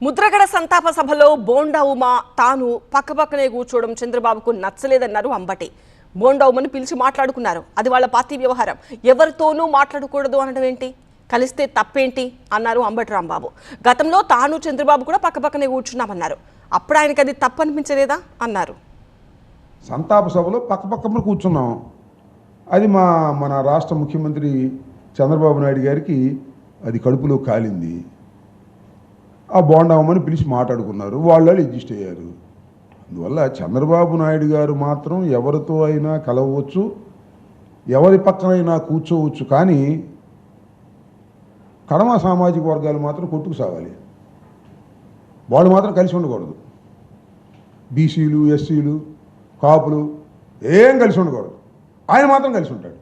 ముద్రగడ సంతాప సభలో బోండా ఉమా తాను పక్కపక్కనే కూర్చోవడం చంద్రబాబుకు నచ్చలేదన్నారు అంబటి. బోండా ఉమని పిలిచి మాట్లాడుకున్నారు. అది వాళ్ళ పార్టీ వ్యవహారం, ఎవరితోనూ మాట్లాడకూడదు అనడం ఏంటి, కలిస్తే తప్పేంటి అన్నారు అంబటి రాంబాబు. గతంలో తాను చంద్రబాబు కూడా పక్కపక్కనే కూర్చున్నామన్నారు. అప్పుడు ఆయనకి అది తప్పు అనిపించలేదా అన్నారు. సంతాప సభలో పక్కపక్కన కూర్చున్నాం. అది మన రాష్ట్ర ముఖ్యమంత్రి చంద్రబాబు నాయుడు గారికి అది కడుపులో కాలింది. ఆ బోండామని పిలిచి మాట్లాడుకున్నారు, వాళ్ళు అడ్జస్ట్ అయ్యారు. అందువల్ల చంద్రబాబు నాయుడు గారు మాత్రం ఎవరితో అయినా కలవచ్చు, ఎవరి పక్కనైనా కూర్చోవచ్చు, కానీ కడమ సామాజిక వర్గాలు మాత్రం కొట్టుకు సాగాలి. వాళ్ళు మాత్రం కలిసి ఉండకూడదు. బీసీలు, ఎస్సీలు, కాపులు ఏం కలిసి ఉండకూడదు. ఆయన మాత్రం కలిసి ఉంటాడు.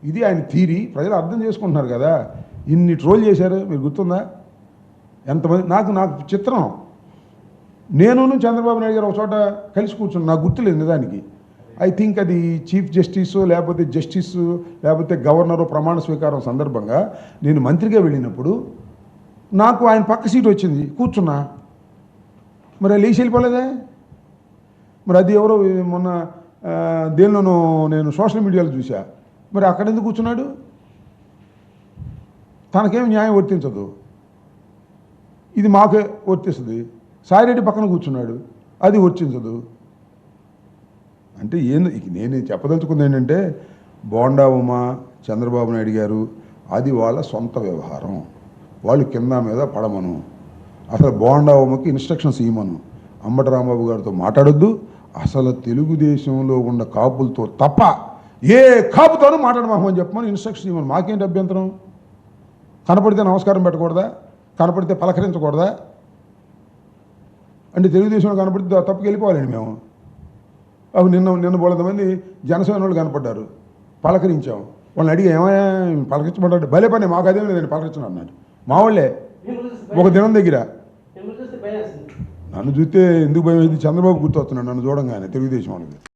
ఇది ఆయన థీరీ. ప్రజలు అర్థం చేసుకుంటున్నారు కదా. ఇన్ని ట్రోల్ చేశారు, మీరు గుర్తుందా? ఎంతమంది నాకు చిత్రం. నేను చంద్రబాబు నాయుడు గారు ఒక చోట కలిసి కూర్చున్నాను, నాకు గుర్తులేదు నిజానికి. ఐ థింక్ అది చీఫ్ జస్టిస్ లేకపోతే జస్టిస్ లేకపోతే గవర్నరు ప్రమాణ స్వీకారం సందర్భంగా నేను మంత్రిగా వెళ్ళినప్పుడు నాకు ఆయన పక్క సీట్ వచ్చింది, కూర్చున్నా. మరి లేచి వెళ్ళిపోలేదే. మరి అది ఎవరో మొన్న దేనిలోనూ నేను సోషల్ మీడియాలో చూసా. మరి అక్కడ ఎందుకు కూర్చున్నాడు? తనకేం న్యాయం వర్తించదు, ఇది మాకే వర్తిస్తుంది. సాయిరెడ్డి పక్కన కూర్చున్నాడు, అది వర్తించదు. అంటే నేను చెప్పదలుచుకుంది ఏంటంటే, బోండా ఉమా చంద్రబాబు నాయుడు గారు అది వాళ్ళ సొంత వ్యవహారం. వాళ్ళు కింద మీద పడమను. అసలు బోండా ఉమకి ఇన్స్ట్రక్షన్స్ ఇవ్వమను. అంబటి రాంబాబు గారితో మాట్లాడొద్దు. అసలు తెలుగుదేశంలో ఉన్న కాపులతో తప్ప ఏ కాపుతోనూ మాట్లాడమని చెప్పమని ఇన్స్ట్రక్షన్ ఇవ్వమని. మాకేంటి అభ్యంతరం? కనపడితే నమస్కారం పెట్టకూడదా? కనపడితే పలకరించకూడదా? అంటే తెలుగుదేశంలో కనపడితే తప్పుకి వెళ్ళిపోవాలండి మేము. అవి నిన్న బోలెంతమంది జనసేన వాళ్ళు కనపడ్డారు, పలకరించాం. వాళ్ళని అడిగి ఏమయ్యా పలకరించమంటాడు. భలే పని, మాకు అదేం లేదండి పలకరించడం అన్నాడు. మా వాళ్ళే ఒక దినం దగ్గర నన్ను చూస్తే ఎందుకు భయం? చంద్రబాబు గుర్తొస్తున్నాడు నన్ను చూడంగానే తెలుగుదేశం వాళ్ళకి.